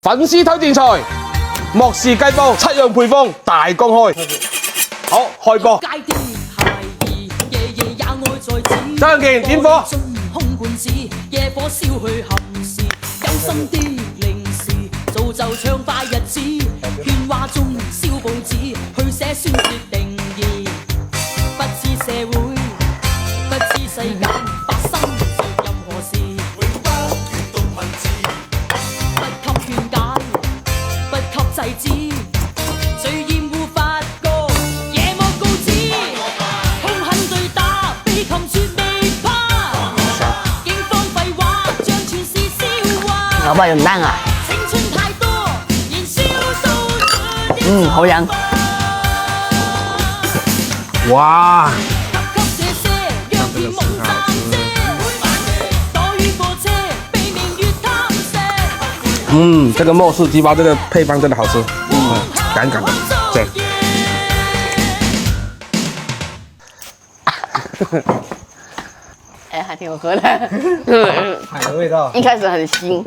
粉絲推薦賽，莫氏雞煲7樣配方大公開。好，開播。張健點火。夜火燒去憾事，有心的零時，造就暢快日子。喧嘩中燒報紙，去寫宣説定義。不知社會，不知世間發生着任何事。永不斷動文字，不給勸解，不給制止。最厭惡發覺夜幕告知，兇狠對打，被擒絕未怕。警方廢話，像全是笑話。老闆有蛋啊！青春太多，燃燒到好飲。哇！这个莫氏鸡煲这个配方真的好吃，杠杠的，对。哎，还挺好喝的，海的味道。一开始很腥，